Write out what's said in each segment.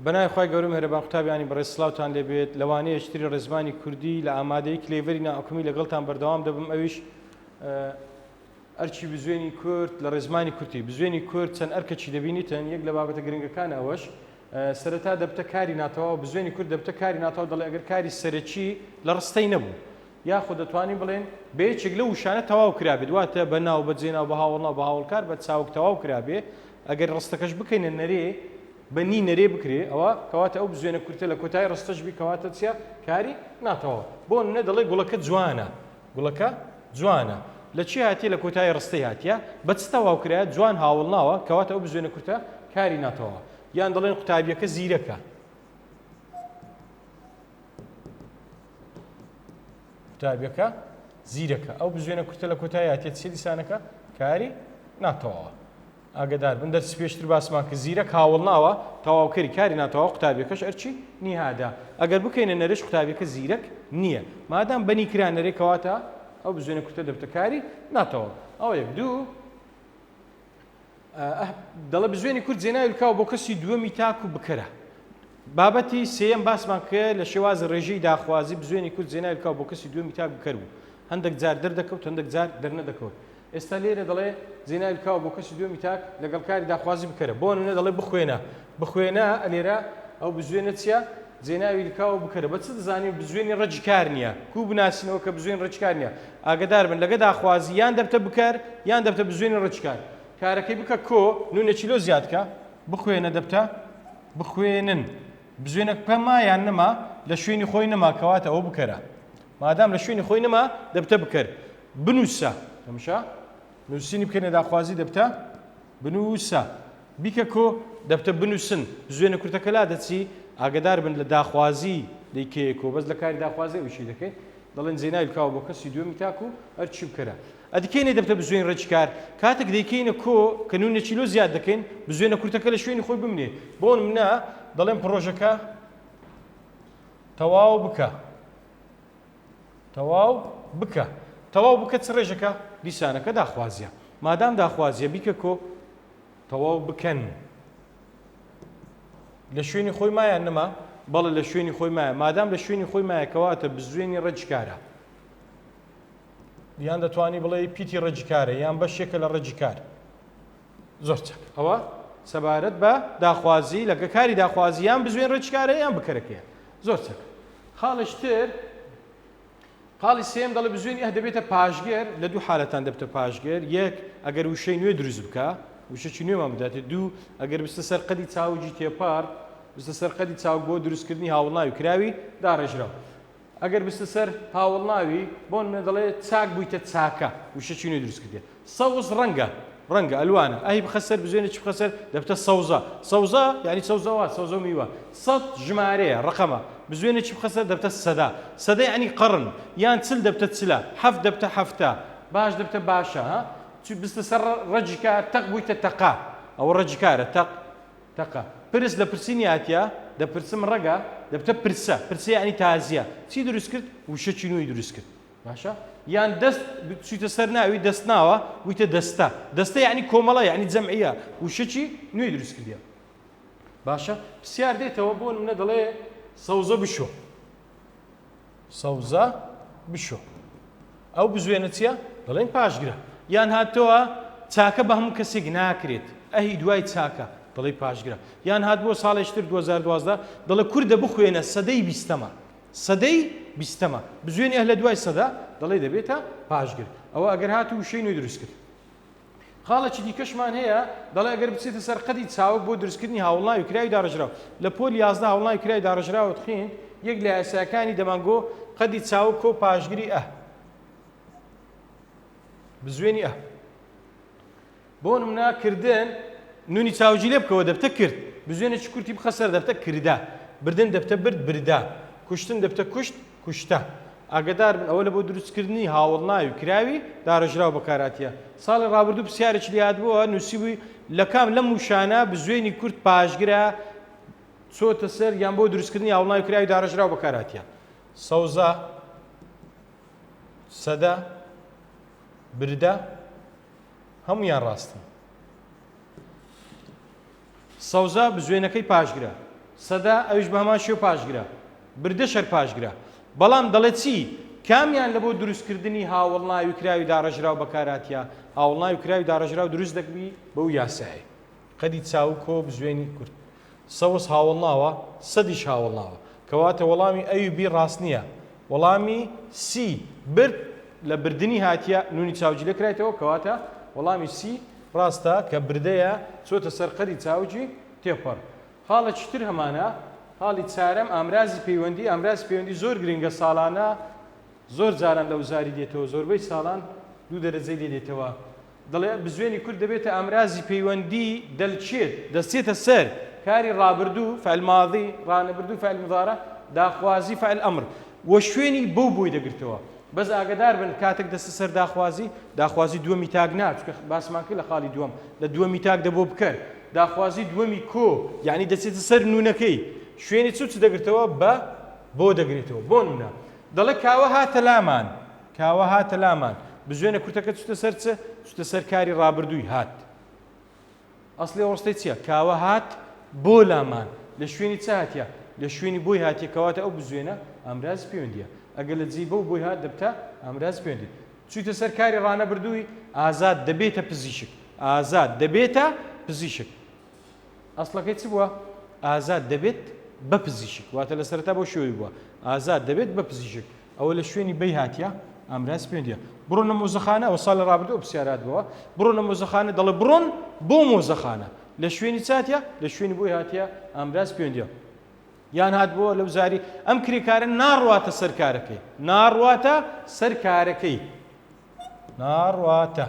بەنای خی گەورم هەرێبان قوتابیانی بەڕێسلااوان لێبێت لەوانەیە شتری ڕێزمانی کوردی لە ئامادەی کلێڤەری ناحکومی لەگەڵتان بەردەوام دەبم ئەویش ئەرچی بزوێنی کورد لە ڕێزمانی کورتی بزوێنی کورد چەند ئەرکەچی دەبینیتن یەک لە بابەتە گرنگەکان ئەوەش سەرەتا دەبتە کاری ناتەواو بزوێنی کورد دەبتە کاری ناتەواو دەڵێ ئەگەر کاری سەرەکی لە ڕستەی نەبوو یاخۆ دەتوانین بڵێن بەیەکێک لە وشانە تەواو کرابێت دواتە بە ناو بەجێناو بە هاوڵنا بە هاوڵکار بە چاوک تەواو کرابێ ئەگەر ڕستەکەش بکەینە نەرێ بەنی نەرێ بکرێ ئەوە کەواتە ئەو بزوێنە کورتە لە کۆتای ڕستەشبی کەواتە چیا کاری ناتەواو بۆ نە دەڵێ گوڵەکە جوانە گوڵەکە جوانە لە چی هاتیە لە کۆتای ڕستەی هاتیە بە چ تەواو کرایە جوان هاوڵ ناوە کەواتە ئەو بزوێنە کورتە کاری ناتەواو یان دەڵێن قوتابیەکە زیرەکە قوتابیەکە زیرەکە ئەو بزوێنە کورتە لە کۆتای هاتیە چی دیسانەکە کاری ناتەواوە ئاگدار بن دەرسی پێشتر باسمان کە زیرەک هاوڵ ناوە تەواوکەری کاری ناتەواو قوتابیەکەش ئەرچی نیهادا ئەگەر بکەینە نەرش قوتابیەکە زیرەک نییە مادام بەنی کرانەرێ کەواتە ئەو بزوێنە کورتە دەبتە کاری ناتەواو ئەو یەک دوو دەڵە بزوێنی کورد جێناوی بکاو بۆ کەسی دووەمی تاک و بکەرە بابەتی سێیەم باسمان کرد لە شێوازی ڕێژەی داخوازی بزوێنی کورد جێناوی بکاو بۆ کەسی دووەمی تاک بکەر بوو هەندێک جار دەردەکەوت هەندێک جار دەرنەدەکەوت ئێستا لێرە دەڵێ جێناوی بکاو بۆ کەسی دووەمی تاک لەگەڵ کاری داخوازی بکەرە بۆ نمونە دەڵێ بخوێنە لێرە ئەو بزوێنە چییە جێناوی بکاو بکەرە بە چ دەزانین بزوێنی ڕەجکار نییە کو بناسینەوە کە بزوێن ڕەجکار نییە ئاگدار بن لەگە داخوازی یان دەبتە بکەر یان دەبتە بزوێنی ڕەجکار کارەکەی بکە کۆ نونە چیلۆ زیادکە بخوێنە دەبتە بخوێنن بزوێنە پەما یان نەما لە شوێنی خۆی نەما کەواتە ئەوە بکەرە مادام لە شوێنی خۆی نەما دەبتە بکەر بنووسە تەماشا نووسینی بکەنە داخوازی دەبتە بنووسە بیکە کۆ دەبتە بنووسن بزوێنە کورتەکە لا دەچی ئاگدار بن لە داخوازی دەیکەیە کۆ بەس لە کاری داخوازی وشی دەکەین دەڵێن جێناوی بکاو بۆ کەسی دووەمی تاک و هەرچی بکەرە ئەدیکەینە دەبتە بزوێن ڕەجکار کاتێک دەیکەینە کۆ کە نونە چیلۆ زیاد دەکەین بزوێنە کورتەکە لە شوێنی خۆی بمنێ بۆ منە دەڵێن پرۆژەکە تەواو بکە تەواو بکە چ ڕێژەکە دیسانەکە داخوازیە مادام داخوازیە بیکە کۆ تەواو بکەن لە شوێنی خۆی مایان نەما بەڵێ لە شوێنی خۆی مایە مادام لە شوێنی خۆی مایە کەواتە بزوێنی ڕەجکارە یان دەتوانی بڵێ پیتی ڕەجکارە یان بەشێکە لە ڕەجکار زۆر چاک ئەوە سەبارەت بە داخوازی لەگە کاری داخوازی یان بزوێن ڕەجکارە یان بکەرەکەیە زۆر چاک خاڵشتر قاڵی سێم دەڵێ بزوێنی دەبێتە پاشگەر لە دوو حالەتان دەبتە پاشگەر یەک ئەگەر وشەی نوێ دروست بکە وشەی نوێمان بداتێت دوو ئەگەر بستە سەر قەدی چاوجی تێپار بستە سەر قەدی چاوک بۆ دروستکردنی هاوڵناوی کراوی داڕێژراوە ئەگەر بستە سەر هاوڵناوی بۆ دەڵێ چاک بوویتە چاکە وشەی نوێ دروست کردێ سەوز ڕەنگە ئەلوانە ئەهی بخەسەر بزوێنە چی بخەسەر دەبتە سەوزە یعنی سەوزەوە سەوزە میوە سەد ژمارەیە ڕقەمە بزوێنە چی بخەسەر دەبتە سەدا یعنی قڕن یان چل دەبتە چلە حەفت دەبتە حەفتە باش دەبتە باشە بستە سەر ڕەجکار تەق بوویتە تەقا ئەوە ڕەجکارە تەقا پرس لە پرسینی هاتیە دەپرسم ڕەگە دەبتە پرسە یعنی تازیە چی دروست کرد وشەی نوێی دروست کرد باشە یان دەست چیتە سەر ناوی دەست ناوە ویتە دەستە یعنی کۆمەڵە یعنی جەمعیە وشەی نوێی دروست کردیە باشە پرسیار دێتەوە بۆ منە دەڵێ سەوزە بشۆ ئەو بزوێنە چییە دەڵێن پاشگرە یان هاتەوە چاکە بە هەموو کەسێک ناکرێت ئەهی دوای چاکە دەڵێ پاشگرە یان هات بۆ ساڵێشتر 2012 دەڵێ کوردە بخوێنە سەدەی بیستەمە بزوێنی لە دوای سەدا دەڵێ دەبێتە پاشگر ئەوە ئەگەر هات و وشەی نوێ دروست کرد خاڵێکی دیکەشمان هەیە دەڵێ ئەگەر بچێتە سەر قەدی چاوک بۆ دروستکردنی هاوڵناوی کراوی داڕژراوە لە پۆل 11 هاوڵناوی کراوی داڕژراوە تخین یەک لە یاساکانی دەمانگۆ قەدی چاوک کۆ پاشگری بزوێنی بۆ نمونەکردن نونی چاوجی لێ بکەوە دەبتە کرد بزوێنە چ کورتی بخەسەر دەبتە کردا بردن دەبتە بردا کوشتن دەبتە کوشتە ئاگدار بن ئەوە لە بۆ دروستکردنی هاوڵناوی کراوی داڕژراوە بەکاراتیە ساڵی ڕابردوو پرسیارێکی لێهات بووە نووسیبووی لە کام لەم وشانە بزوێنی کورد پاشگرە چۆتە سەر یان بۆ دروستکردنی هاوڵناوی کراوی داڕژراوە بەکاراتیە سەوزە سەدا بردا هەمویان ڕاستن سەوزە بزوێنەکەی پاشگرە سەدا ئەوش بە هەمان شێو پاشگرە بردە شەر پاشگرە بەڵام دەڵێت چی کامیان لە بۆ دروستکردنی هاوڵناوی کراوی داڕژراو بەکاراتیا هاوڵناوی کراوی داڕژراو دروست دەکبی بەو یاسایە قەدی چاو کۆ بزوێنی کورد سەوس هاوڵناوە سەدیش هاوڵناوە کەواتە وەڵامی ئەوبی ڕاست نییە وەڵامی سی برد لە بردننی هاتیە نونی چاوجی لەکرایەوە کەواتە وەڵامی سی ڕاستە کە بردەیە چۆتە سەرقەری چاوجی تێپەڕ حاڵە چتر هەمانە حاڵی چارەم ئامرازی پەیوەندی ئامراز پەیوەندی زۆر گرنگە ساڵانە زۆر جاران لە وزاری دێتەوە زۆربەی ساڵان دوو دەرەجەی لێ دێتەوە دەڵێ بزوێنی کورد دەبێتە ئامرازی پەیوەندی دەلچێت دەستێتە سەر کاری ڕابردوو فعل ماضی ڕانەبردوو فعل مضارع داخوازی فعل ئەمر وە شوێنی بەو بۆی دەگرتەوە بەس ئاگدار بن کاتێک دەستە سەر داخوازی دووەمی تاک نات کە باسمان کرد لە خاڵی دووەم لە دووەمی تاک دەبۆ بکەر داخوازی دووەمی کۆ یعنی دەچێتە سەر نونەکەی شوێنی چ دەگرتەوە بە بۆ دەگرێتەوە بۆ نونە دەڵێ کاوە هاتە لامان بزوێنە کورتەکە چتە سەر چ چتە سەر کاری ڕابردووی هات ئەسڵی ڕۆستەی چییە کاوە هات بۆ لامان لە شوێنی چ هاتیە لە شوێنی بۆی هاتیە کەواتە ئەو بزوێنە ئامراز پەیوەندیە ئەگەر لە جێی بەو بۆی هات دەبتە ئامراز پەیوەندی چوویتە سەر کاری ڕانەبردووی ئازاد دەبێتە پزیشک ئازاد دەبێتە پزیشک ئەسڵەکەی چ بووە ئازاد دەبێت بە پزیشک واتە لە سەرەتا بۆ شوێی بووە ئازاد دەبێت بە پزیشک ئەوە لە شوێنی بەی هاتیە ئامراز پەیوەندیە بڕۆ نە مۆزەخانە ئەو ساڵ لە ڕابردوو پرسیارات بووە بڕۆ نە مۆزەخانە دەڵێ بڕۆن بۆ مۆزەخانە لە شوێنی چاتیە لە شوێنی بۆی هاتیە ئامراز پەیوەندیە یان هات بۆ لە وزاری ئەم کریکارە ناڕواتە سەر کارەکەی ناڕواتە سەر کارەکەی ناڕواتە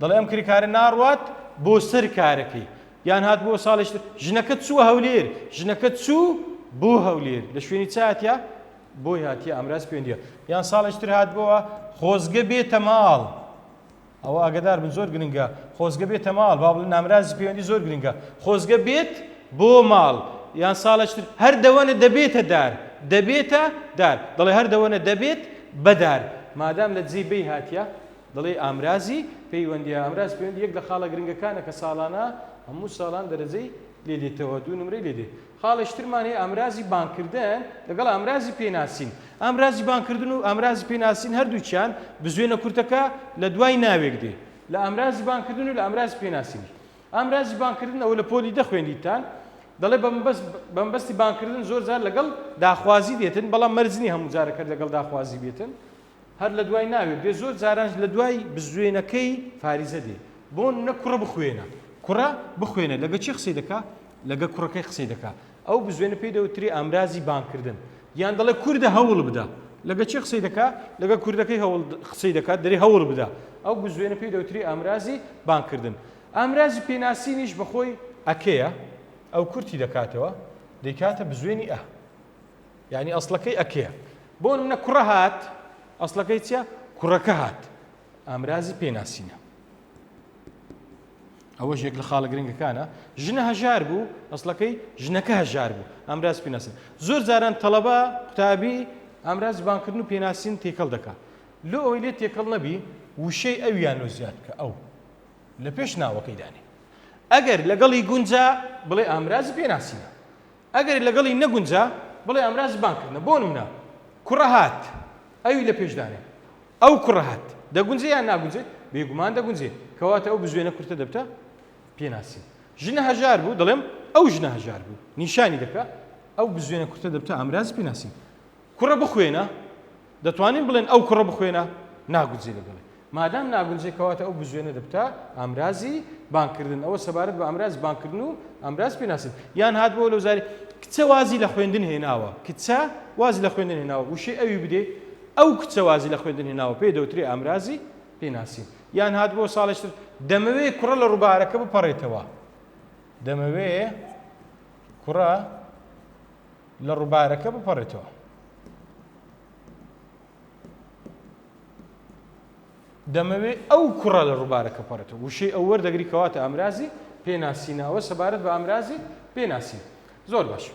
دەڵێ ئەم کریکارە ناڕوات بۆ سەر کارەکەی یان هات بۆ ساڵێشتر ژنەکە چووە هەولێر ژنەکە چوو بۆ هەولێر لە شوێنی چاتیە بۆی هاتیە ئامراز پەیوەندیە یان ساڵێشتر هات بۆوە خۆزگە بێتە ماڵ ئەوە ئاگدار بن زۆر گرنگە خۆزگە بێتە ماڵ با بڵێن ئامرازی پەیوەندی زۆر گرنگە خۆزگە بێت بۆ ماڵ یان ساڵەشتر هەر دەوەنە دەبێتە دار دەبێتە دار دەڵێ هەر دەوەنە دەبێت بەدار مادام لە جێی بەی هاتیە دەڵێ ئامرازی پەیوەندیە ئامراز پەیوەندی یەک لە خاڵە گرنگەکانە کە ساڵانە هەموو ساڵان دەرەجەی لێ دێتەوە دوو نمرەی لێ دێت خاڵشترمان هەیە ئامرازی بانکردن لەگەڵ ئامرازی پێناسین ئامرازی بانکردن و ئامرازی پێناسین هەردووچیان بزوێنە کورتەکە لە دوای ناوێک دێ لە ئامرازی بانکردن و لە ئامرازی پێناسین ئامرازی بانکردن ئەو لە پۆلی دەخوێنیتان دەڵێ بەمبەستی بانکردن زۆر جار لەگەڵ داخوازی دێتن بەڵام مەرجنی هەموو جارەکە لەگەڵ داخوازی بێتن هەر لە دوای ناوێت دێ زۆر جارانش لە دوای بزوێنەکەی فاریزە دێ بۆ نە کوڕە بخوێنە کوڕە بخوێنە لەگە چی قسەی دەکا لەگە کوڕەکەی قسەی دەکا ئەو بزوێنە پێی دەوتری ئامرازی بانکردن یان دەڵێ کوردە هەوڵ بدە لەگە چی قسەی دەکا لەگە کوردەکەی هەوڵ قسەی دەکات دەری هەوڵ بدە ئەو بزوێنە پێی دەوتری ئامرازی بانکردن ئامرازی پێناسینیش بەخۆی ئەکەیە ئەو کورتی دەکاتەوە دەیکاتە بزوێنی ئە یعنی ئەسڵەکەی ئەکەیە بۆ منە کوڕە هات ئەسڵەکەی چیە کوڕەکە هات ئامرازی پێناسینە ئەوەش یەک لە خاڵە گرنگەکانە ژنە هەژار بوو ئەسڵەکەی ژنەکە هەژار بوو ئامراز پێناسین زۆر جاران تەڵەبە قوتابی ئامراز بانکردن و پێناسین تێکەڵ دەکات لۆ ئەوەی لێ تێکەڵ نەبی وشەی ئەویانۆ زیاد کە ئەو لە پێش ناوەکەی دانێ ئەگەر لەگەڵی گونجا بڵێ ئامرازی پێناسینە ئەگەر لەگەڵی نەگونجا بڵێ ئامرازی بانکردنە بۆ نمونە کوڕە هات ئەوی لە پێشدانێ ئەو کوڕە هات دەگونجێ یان ناگونجێت بێگومان دەگونجێت کەواتە ئەو بزوێنە کورتە دەبتە پێناسین ژنە هەژار بوو دەڵێم ئەو ژنە هەژار بوو نیشانی دەکا ئەو بزوێنە کورتە دەبتە ئامرازی پێناسین کوڕە بخوێنە دەتوانین بڵێن ئەو کوڕە بخوێنە ناگونجێ لەگەڵێ مادام ناگونجێ کەواتە ئەو بزوێنە دەبتە ئامرازی بانکردن ئەوە سەبارەت بە ئامراز بانکردن و ئامراز پێناسین یان هات بۆ لە وزاری کچە وازی لە خوێندن هێناوە کچە وازی لە خوێندن هێناوە وشەی ئەوی بدێ ئەو کچە وازی لە خوێندن هێناوە پێی دەوترێ ئامرازی پێناسین یان هات بۆ ساڵشتر دەمەوێ کوڕە لە ڕووبارەکە بپەڕێتەوە دەمەوێ کوڕە لە ڕووبارەکە بپەڕێتەوە دەمەوێ ئەو کوڕە لە ڕووبارەکە پەڕێتەوە وشەی ئەو وەردەگری کەواتە ئامرازی پێناسینەوە سەبارەت بە ئامرازی پێناسین زۆر باش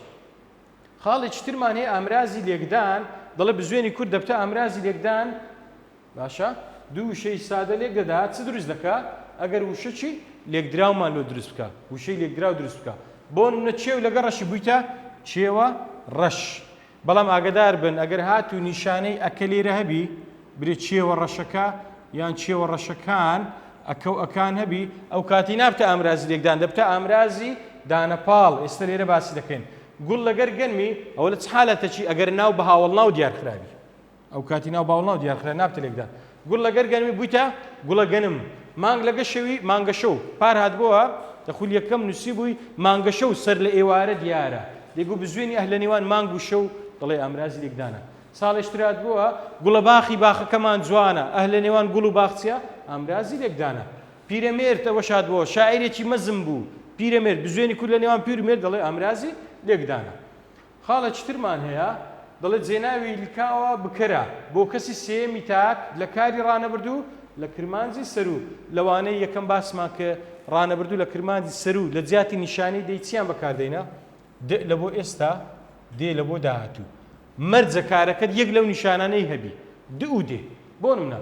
خاڵێکی ترمان هەیە ئامرازی لێکدان دەڵێ بزوێنی کورد دەبتە ئامرازی لێکدان باشە دوو وشەی سادە لێک دەدات چ دروست دەکات ئەگەر وشە چی لێکدراومان لۆ دروست بکە وشەی لێکدراو دروست بکە بۆ نمونە چێو لەگە ڕەشی بوویتە چێوە ڕەش بەڵام ئاگدار بن ئەگەر هات و نیشانەی ئەکە لێرە هەبی برێت چێوە ڕەشەکە یان چێوە ڕەشەکان ئەکەوئەکان هەبی ئەو کاتی نابتە ئامرازی لێکدان دەبتە ئامرازی دانەپاڵ ئێستا لێرە باسی دەکەین گوڵ لەگەر گەنمی ئەوە لە چ حالەتە چی ئەگەر ناو بە هاوڵناو دیارخراوی ئەو کاتی ناو باوڵناو دیارخرا نابتە لێکدان گوڵ لەگەر گەنمی بوویتە گوڵە گەنم مانگ لەگە شەوی مانگە شەو پار هاتبووە دەخول یەکەم نووسی بووی مانگە شەو سەر لە ئێوارە دیارە دێگو بزوێنی ئەهلە نێوان مانگ و شەو دەڵێ ئامرازی لێکدانە ساڵێشترات بووە گوڵە باخی باخەکەمان جوانە ئەهلە نێوان گوڵ و باخچیە ئامرازی لێکدانە پیرەمێرد ئەوە شاد بووە شاعیرێکی مەزم بوو پیرەمێرد بزوێنی کورد لە نێوان پیرمێرد دەڵێ ئامرازی لێکدانە خاڵە چترمان هەیە دەڵێت جێناوی لکاوە بکەرە بۆ کەسی سێمی تاک لە کاری ڕانەبردوو لە کرمانجی سەرو لەوانەی یەکەم باسمان کە ڕانەبردوو لە کرمانجی سەرو لە جیاتی نیشانی دەیچیان بەکاردێنە لە بۆ ئێستا دێ لە بۆ داهاتوو مەرجە کارەکەت یەک لەو نیشانانەی هەبی و دێ بۆ منە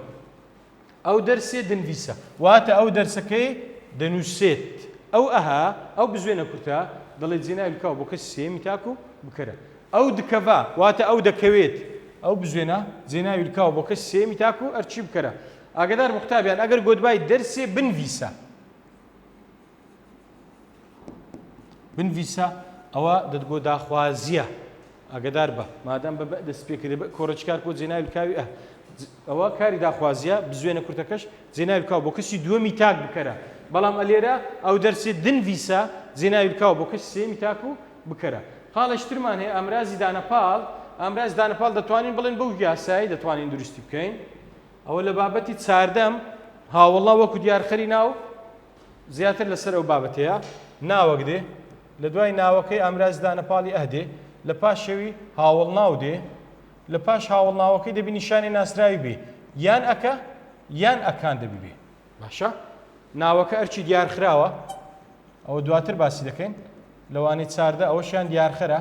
ئەو دەرسێ دنویسە واتە ئەو دەرسەکەی دەنووسێت ئەو ئەها ئەو بزوێنە کورتە دەڵێت جێناوی لکاوە بۆ کەسی سێمی تاک و بکەرە ئەو دکەڤا واتە ئەو دەکەوێت ئەو بزوێنە جێناوی لکاوە بۆ کەسی سێمی تاک و ئەرچی بکەرە ئاگدار مختابیان ئەگەر گۆدبای دەرسێ بنویسە بنویسە ئەوە دەتگۆ داخوازیە ئاگدار بە مادام بە دەست پێکرد کۆڕچکار بۆ جێناوی لکاوی ئەوە کاری داخوازیە بزوێنە کورتەکەش جێناوی لکاوە بۆ کەسی دووەمی تاک بکەرە بەڵام ئەلێرە ئەو دەرسێ دنویسە جێناوی لکاوە بۆ کەسی سێمی تاک و بکەرە خاڵشترمان هەیە ئەمرازی دانەپاڵ ئەمراز دانەپاڵ دەتوانین بڵێن بەو یاسایی دەتوانین دروستی بکەین ئەوە لە بابەتی چاردەم هاوڵا وەکو دیارخەری ناو زیاتر لەسەر ئەو بابەتەیە ناوەک دێ لە دوای ناوەکەی ئەمراز دانەپاڵی ئەهدێ لە پاش شەوی هاوڵ ناو دێ لە پاش هاوڵ ناوەکەی دەبی نیشانی ناسراوی بێ یان ئەکە یان ئەکان دەبی بێ باشە ناوەکە ئەرچی دیارخراوە ئەوە دواتر باسی دەکەین لەوانەی چاردە ئەوەشیان دیارخەرە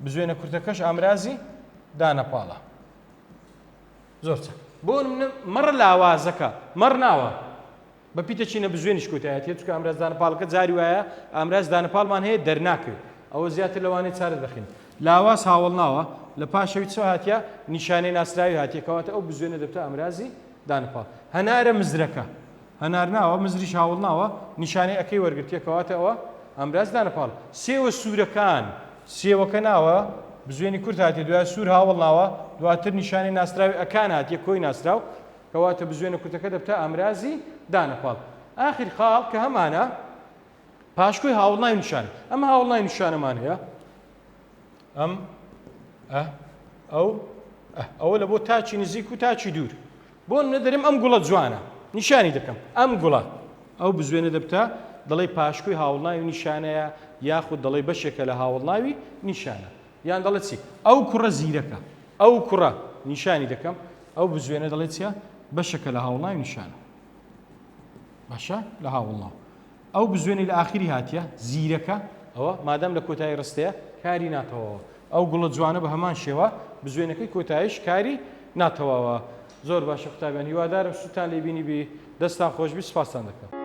بزوێنە کورتەکەش ئامرازی دانەپاڵە زۆر چەند بۆ مەڕ لاوازەکە مەڕ ناوە بە پیتە چینە بزوێنیش کۆتایەتێت چکە ئامراز دانەپاڵەکە جاری وایە ئامراز دانەپاڵمان هەیە دەرناکەوێت ئەوە زیاتر لەوانەی چارە دەخین لاواز هاوڵ ناوە لە پاشەوی چ هاتیە نیشانەی ناسراوی هاتیەکەواتە ئەو بزوێنە دەبتە ئامرازی دانەپاڵ هەنارە مزرەکە هەنار ناوە مزریش هاوڵ ناوە نیشانەی ئەەکەی وەرگرتیەکەواتە ئەوە ئەمراز دانەپاڵ سێوە سوورەکان سێوەکە ناوە بزوێنی کورت هاتی دوای سوور هاوڵ ناوە دواتر نیشانەی ناسراوی ئەکان هاتیە کۆی ناسراو کەواتە بزوێنە کورتەکە دەبتە ئامرازی دانەپاڵ ئاخر خاڵ کە هەمانە پاشکۆی هاوڵناوی نیشان ئەمە هاوڵناوی نیشانەمان هەیە ئەم ئەوە لە بۆ تاچی نزیک و تاچی دوور بۆ نەدەرم ئەم گوڵە جوانە نیشانی دەکەم ئەم گوڵە ئەو بزوێنە دەبتە دەڵێ پاشکۆی هاوڵناوی نیشانەیە یاخود دەڵێ بەشێکە لە هاوڵناوی نیشانە یان دەڵێت چی ئەو کوڕە زیرەکە ئەو کوڕە نیشانی دەکەم ئەو بزوێنە دەڵێت چیە بەشێکە لە هاوڵناوی نیشانە باشە لە هاوڵناو ئەو بزوێنی لە ئاخری هاتیە زیرەکە ئەوە مادەم لە کۆتایی ڕستەیە کاری ناتەوەەوە ئەو گوڵە جوانە بە هەمان شێوە بزوێنەکەی کۆتاییش کاری ناتەواوە زۆر باشە قوتابیان هیوادارم سوتان لێبینی بێ دەستان خۆشبی سپاسان دەکەم